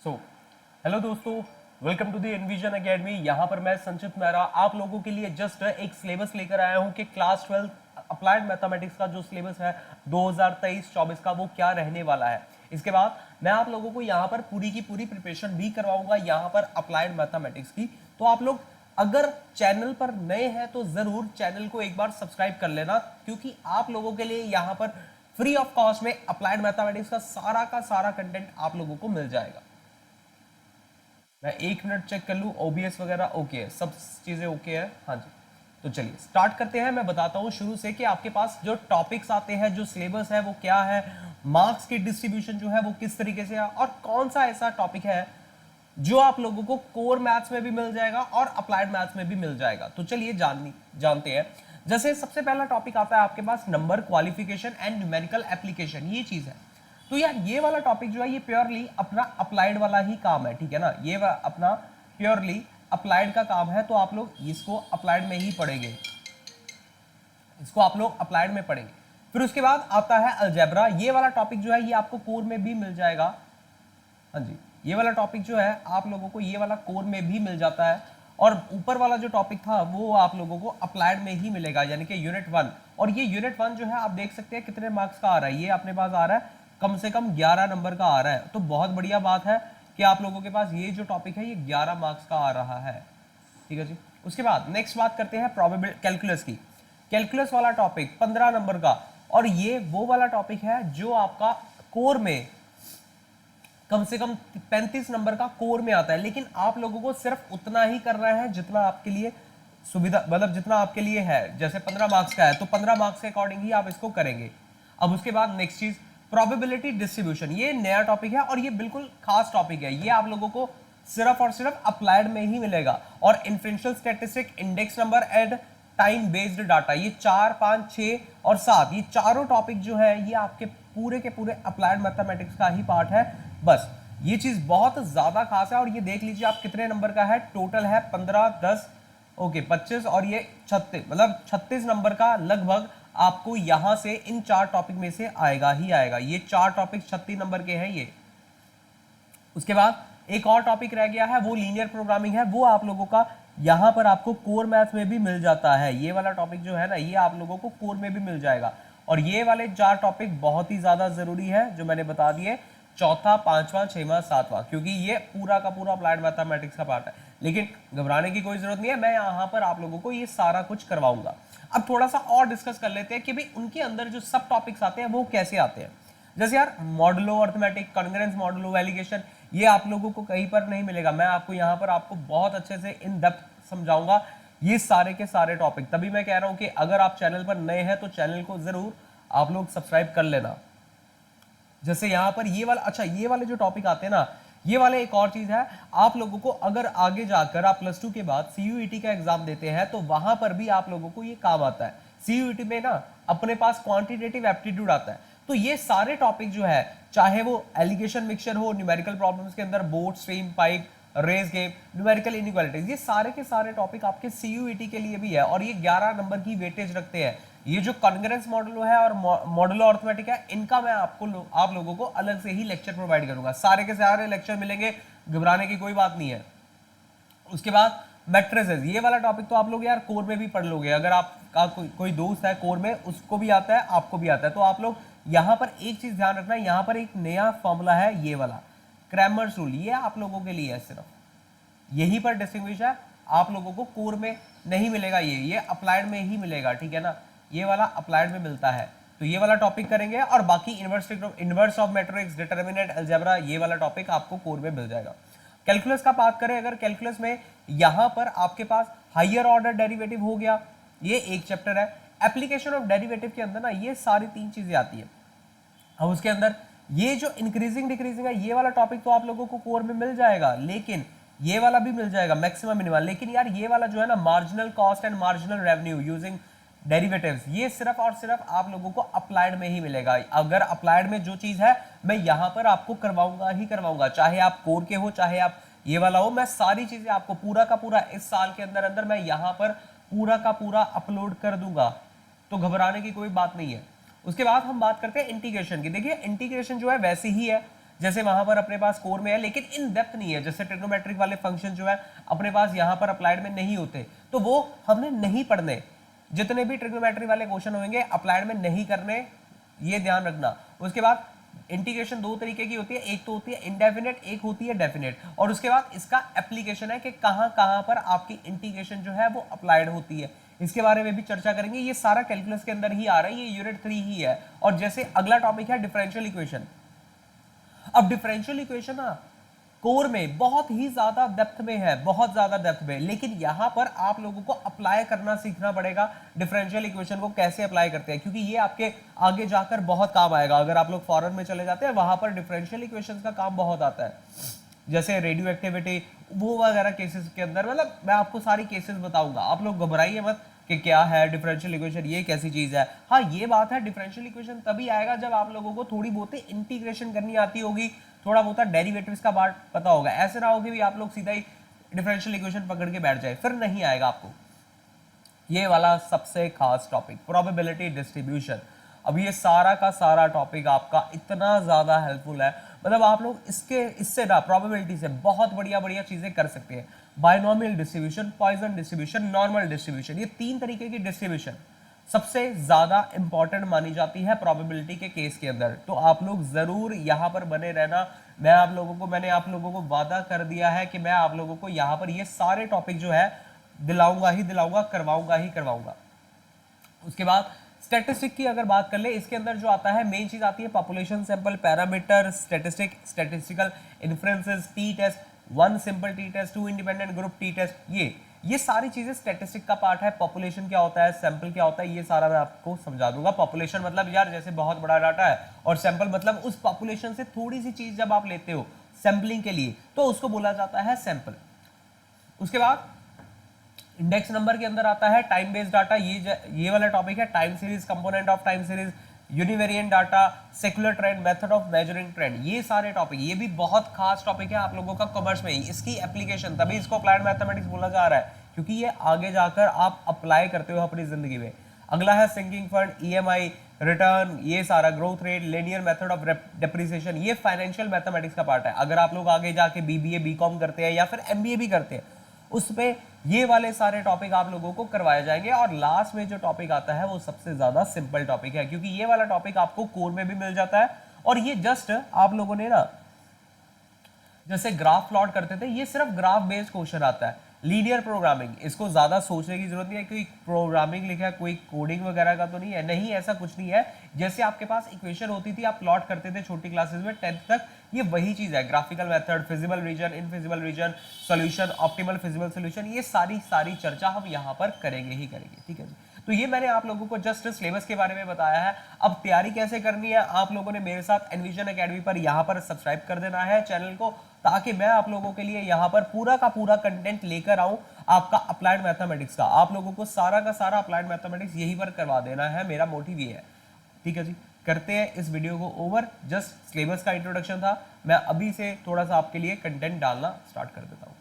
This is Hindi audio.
सो हेलो दोस्तों, welcome to the envision academy. यहाँ पर मैं संचित मेहरा आप लोगों के लिए जस्ट एक सिलेबस लेकर आया हूँ कि क्लास 12 अप्लाइड मैथमेटिक्स का जो सिलेबस है 2023-24 का वो क्या रहने वाला है। इसके बाद मैं आप लोगों को यहाँ पर पूरी की पूरी प्रिपरेशन भी करवाऊंगा यहाँ पर अप्लाइड मैथमेटिक्स की। तो आप लोग अगर चैनल पर नए हैं तो जरूर चैनल को एक बार सब्सक्राइब कर लेना, क्योंकि आप लोगों के लिए यहाँ पर फ्री ऑफ कॉस्ट में अप्लाइड मैथमेटिक्स का सारा कंटेंट आप लोगों को मिल जाएगा। मैं 1 मिनट चेक कर लूँ, ओबीएस वगैरह ओके है, सब चीज़ें ओके है। हाँ जी, तो चलिए स्टार्ट करते हैं। मैं बताता हूँ शुरू से कि आपके पास जो टॉपिक्स आते हैं, जो सिलेबस है वो क्या है, मार्क्स की डिस्ट्रीब्यूशन जो है वो किस तरीके से है, और कौन सा ऐसा टॉपिक है जो आप लोगों को कोर मैथ्स में भी मिल जाएगा और अप्लाइड मैथ्स में भी मिल जाएगा। तो चलिए जानते हैं। जैसे सबसे पहला टॉपिक आता है आपके पास number qualification and numerical application, ये चीज़ है। तो यार ये वाला टॉपिक जो है ये प्योरली अपना अप्लाइड वाला ही काम है, ठीक है ना। ये अपना प्योरली अप्लाइड का काम है, तो आप लोग इसको अप्लाइड में ही पढ़ेंगे, इसको आप लोग अप्लाइड में पढ़ेंगे। फिर उसके बाद आता है अलजेब्रा। ये वाला टॉपिक जो है ये आपको कोर में भी मिल जाएगा। हाँ जी, ये वाला टॉपिक जो है आप लोगों को ये वाला कोर में भी मिल जाता है, और ऊपर वाला जो टॉपिक था वो आप लोगों को अप्लाइड में ही मिलेगा, यानी कि यूनिट 1। और ये यूनिट 1 जो है आप देख सकते हैं कितने मार्क्स का आ रहा है, ये अपने पास आ रहा है कम से कम 11 नंबर का आ रहा है। तो बहुत बढ़िया बात है कि आप लोगों के पास ये जो टॉपिक है ये 11 मार्क्स का आ रहा है, ठीक है जी। उसके बाद नेक्स्ट बात करते हैं प्रोबेबिलिटी कैलकुलस की। कैलकुलस वाला टॉपिक 15 नंबर का, और ये वो वाला टॉपिक है जो आपका कोर में कम से कम 35 नंबर का कोर में आता है। लेकिन आप लोगों को सिर्फ उतना ही करना है जितना आपके लिए सुविधा, मतलब जितना आपके लिए है। जैसे 15 मार्क्स का है तो 15 मार्क्स के अकॉर्डिंग ही आप इसको करेंगे। अब उसके बाद नेक्स्ट चीज प्रोबेबिलिटी डिस्ट्रीब्यूशन, ये नया टॉपिक है और ये बिल्कुल खास टॉपिक है। ये आप लोगों को सिर्फ और सिर्फ अप्लाइड में ही मिलेगा। और inferential statistic, index number and time based data, ये 4, 5, 6 और 7, ये चारों टॉपिक जो है ये आपके पूरे के पूरे अप्लाइड मैथमेटिक्स का ही पार्ट है। बस ये चीज बहुत ज्यादा खास है। और ये देख लीजिए आप कितने नंबर का है, टोटल है 15, 10 ओके 25 और ये 36, मतलब 36 नंबर का लगभग आपको यहां से इन 4 टॉपिक में से आएगा ही आएगा। ये 4 टॉपिक 36 नंबर के हैं ये। उसके बाद एक और टॉपिक रह गया है, वो लीनियर प्रोग्रामिंग है। वो आप लोगों का यहां पर आपको कोर मैथ में भी मिल जाता है। ये वाला टॉपिक जो है ना ये आप लोगों को कोर में भी मिल जाएगा। और ये वाले 4 टॉपिक बहुत ही ज्यादा जरूरी है जो मैंने बता दिए, चौथा, 5वां, 6वां, 7वां, क्योंकि ये पूरा का पूरा अप्लाइड मैथमेटिक्स का पार्ट है। लेकिन घबराने की कोई जरूरत नहीं है, मैं यहाँ पर आप लोगों को ये सारा कुछ करवाऊंगा। अब थोड़ा सा और डिस्कस कर लेते हैं कि भाई उनके अंदर जो सब टॉपिक्स आते हैं वो कैसे आते हैं। जैसे यार modulo arithmetic, congruence modulo, alligation, ये आप लोगों को कहीं पर नहीं मिलेगा। मैं आपको यहाँ पर आपको बहुत अच्छे से इन डेप्थ समझाऊंगा ये सारे के सारे टॉपिक। तभी मैं कह रहा हूँ कि अगर आप चैनल पर नए हैं तो चैनल को जरूर आप लोग सब्सक्राइब कर लेना। जैसे यहाँ पर ये वाला, अच्छा ये वाले जो टॉपिक आते हैं ना, ये वाले एक और चीज है आप लोगों को, अगर आगे जाकर आप +2 के बाद सीयूईटी का एग्जाम देते हैं तो वहां पर भी आप लोगों को ये काम आता है। सीयूईटी में ना अपने पास क्वांटिटेटिव एप्टीट्यूड आता है। तो ये सारे टॉपिक जो है, चाहे वो एलिगेशन मिक्सचर हो, न्यूमेरिकल प्रॉब्लम्स के अंदर boat, stream, pipe, race game, numerical inequalities, ये सारे के सारे टॉपिक आपके सीयूईटी के लिए भी है और ये 11 नंबर की वेटेज रखते हैं। ये जो कॉन्ग्रुएंस मॉडुलो है और मॉडुलो अर्थमेटिक है, इनका मैं आप लोगों को अलग से ही लेक्चर प्रोवाइड करूंगा। सारे के सारे लेक्चर मिलेंगे, घबराने की कोई बात नहीं है। उसके बाद मैट्रिसेस, ये वाला टॉपिक तो आप लोग यार कोर में भी पढ़ लोगे। अगर आपका कोई दोस्त है कोर में, उसको भी आता है, आपको भी आता है, तो आप लोग यहाँ पर एक चीज ध्यान रखना, यहाँ पर एक नया फॉर्मूला है ये वाला क्रैमर्स रूल, ये आप लोगों के लिए है, सिर्फ यहीं पर डिस्टिंग्विश है। आप लोगों को कोर में नहीं मिलेगा, ये अप्लाइड में ही मिलेगा, ठीक है ना। ये वाला अप्लाइड में मिलता है, तो ये वाला टॉपिक करेंगे। और बाकी inverse of matrix, determinant, algebra, ये वाला टॉपिक आपको कोर में मिल जाएगा। कैलकुलस का बात करें अगर, कैलकुलस में यहां पर आपके पास हायर ऑर्डर डेरिवेटिव हो गया, ये एक चैप्टर है। एप्लीकेशन ऑफ डेरिवेटिव के अंदर ना ये सारी 3 चीजें आती है। अब उसके अंदर ये जो इंक्रीजिंग डिक्रीजिंग है, ये वाला टॉपिक तो आप लोगों को कोर में मिल जाएगा, लेकिन ये वाला भी मिल जाएगा मैक्सिमम मिनिमम। लेकिन यार ये वाला जो है ना, marginal cost and marginal revenue using derivatives, ये सिर्फ और सिर्फ आप लोगों को अप्लाइड में ही मिलेगा। अगर अप्लाइड में जो चीज है मैं यहां पर आपको करवाऊंगा ही करवाऊंगा, चाहे आप कोर के हो चाहे आप ये वाला हो, मैं सारी चीजें आपको पूरा का पूरा इस साल के अंदर अंदर मैं यहां पर पूरा का पूरा अपलोड कर दूंगा, तो घबराने की कोई बात नहीं है। उसके बाद हम बात करते हैं इंटीग्रेशन की। देखिए इंटीग्रेशन जो है वैसे ही है जैसे वहां पर अपने पास कोर में है लेकिन इन डेप्थ नहीं है, जैसे ट्रिग्नोमेट्रिक वाले फंक्शन जो है अपने पास यहाँ पर अप्लाइड में नहीं होते, तो वो हमने नहीं पढ़ने। जितने भी ट्रिग्नोमेट्री वाले क्वेश्चन होंगे अप्लाइड में नहीं करने, ये ध्यान रखना। उसके बाद इंटीग्रेशन दो तरीके की होती है, एक तो होती है इंडेफिनेट, एक होती है डेफिनेट, और उसके बाद इसका एप्लीकेशन है कि कहां कहां पर आपकी इंटीग्रेशन जो है वो अप्लाइड होती है, इसके बारे में भी चर्चा करेंगे। ये सारा कैलकुलस के अंदर ही आ रहा है, ये यूनिट 3 ही है। और जैसे अगला टॉपिक है डिफरेंशियल इक्वेशन। अब डिफरेंशियल इक्वेशन ना कोर में बहुत ही ज्यादा डेप्थ में है, बहुत ज्यादा डेप्थ में, लेकिन यहां पर आप लोगों को अप्लाई करना सीखना पड़ेगा डिफरेंशियल इक्वेशन को कैसे अप्लाई करते हैं, क्योंकि ये आपके आगे जाकर बहुत काम आएगा। अगर आप लोग फॉरेन में चले जाते हैं वहां पर डिफरेंशियल इक्वेशन का काम बहुत आता है, जैसे रेडियो एक्टिविटी वो वगैरह केसेस के अंदर, मतलब मैं आपको सारी केसेस बताऊंगा, आप लोग घबराइए मत कि क्या है डिफरेंशियल इक्वेशन, ये कैसी चीज है। हाँ ये बात है, डिफरेंशियल इक्वेशन तभी आएगा जब आप लोगों को थोड़ी बहुत इंटीग्रेशन करनी आती होगी, थोड़ा बहुत डेरिवेटिव्स का पार्ट पता होगा। ऐसे ना हो कि भी आप लोग सीधा ही डिफरेंशियल इक्वेशन पकड़ के बैठ जाए, फिर नहीं आएगा आपको। ये वाला सबसे खास टॉपिक प्रोबेबिलिटी डिस्ट्रीब्यूशन। अब ये सारा का सारा टॉपिक आपका इतना ज्यादा हेल्पफुल है, मतलब आप लोग इससे ना प्रोबेबिलिटी से बहुत बढ़िया बढ़िया चीजें कर सकते हैं। Binomial distribution, Poisson distribution, normal distribution, ये 3 तरीके की डिस्ट्रीब्यूशन सबसे ज्यादा इंपॉर्टेंट मानी जाती है प्रोबेबिलिटी के केस के अंदर। तो आप लोग जरूर यहाँ पर बने रहना। मैंने आप लोगों को वादा कर दिया है कि मैं आप लोगों को यहाँ पर ये सारे टॉपिक जो है दिलाऊंगा ही दिलाऊंगा, करवाऊंगा ही करवाऊंगा। उसके बाद स्टैटिस्टिक की अगर बात कर ले, इसके अंदर जो आता है मेन चीज आती है population sample, parameter, statistical inferences, T test, 1 simple T test, 2 independent group T test, ये सारी चीजें स्टैटिस्टिक का पार्ट है। पॉपुलेशन क्या होता है, सैंपल क्या होता है, ये सारा मैं आपको समझा दूंगा। पॉपुलेशन मतलब यार जैसे बहुत बड़ा डाटा है, और सैंपल मतलब उस पॉपुलेशन से थोड़ी सी चीज जब आप लेते हो सैंपलिंग के लिए तो उसको बोला जाता है सैंपल। उसके बाद इंडेक्स नंबर के अंदर आता है टाइम बेस्ड डाटा, ये वाला टॉपिक है, time series, component of time series, univariate data, secular trend, method of measuring trend, ये सारे टॉपिक, ये भी बहुत खास टॉपिक है आप लोगों का कॉमर्स में ही। इसकी एप्लीकेशन, तभी इसको अप्लाइड मैथमेटिक्स बोला जा रहा है, क्योंकि ये आगे जाकर आप अप्लाई करते हो अपनी जिंदगी में। अगला है सिंकिंग फंड, ईएमआई, रिटर्न, ये सारा growth rate, linear method of depreciation, ये फाइनेंशियल मैथमेटिक्स का पार्ट है। अगर आप लोग आगे जाके बीबीए, बीकॉम करते हैं या फिर एमबीए भी करते हैं, उस पे ये वाले सारे टॉपिक आप लोगों को करवाए जाएंगे। और लास्ट में जो टॉपिक आता है वो सबसे ज्यादा सिंपल टॉपिक है, क्योंकि ये वाला टॉपिक आपको कोर में भी मिल जाता है, और ये जस्ट आप लोगों ने ना जैसे ग्राफ प्लॉट करते थे, ये सिर्फ ग्राफ बेस्ड क्वेश्चन आता है। लीनियर प्रोग्रामिंग, इसको ज्यादा सोचने की जरूरत नहीं है, कोई प्रोग्रामिंग लिखा है, कोई कोडिंग वगैरह का तो नहीं है, नहीं ऐसा कुछ नहीं है। जैसे आपके पास इक्वेशन होती थी, आप प्लॉट करते थे छोटी क्लासेस में 10th तक, ये वही चीज है। Graphical method, feasible region, infeasible region, solution, optimal feasible solution, ये सारी चर्चा हम यहाँ पर करेंगे ही करेंगे, ठीक है जी। तो ये मैंने आप लोगों को जस्ट सिलेबस के बारे में बताया है। अब तैयारी कैसे करनी है, आप लोगों ने मेरे साथ एनविजन एकेडमी पर यहाँ पर सब्सक्राइब कर देना है चैनल को, ताकि मैं आप लोगों के लिए यहाँ पर पूरा का पूरा कंटेंट लेकर आऊं आपका अप्लाइड मैथमेटिक्स का। आप लोगों को सारा का सारा अप्लाइड मैथमेटिक्स यही पर करवा देना है, मेरा मोटिव ये है, ठीक है जी। करते हैं इस वीडियो को ओवर। जस्ट सिलेबस का इंट्रोडक्शन था, मैं अभी से थोड़ा सा आपके लिए कंटेंट डालना स्टार्ट कर देता हूँ।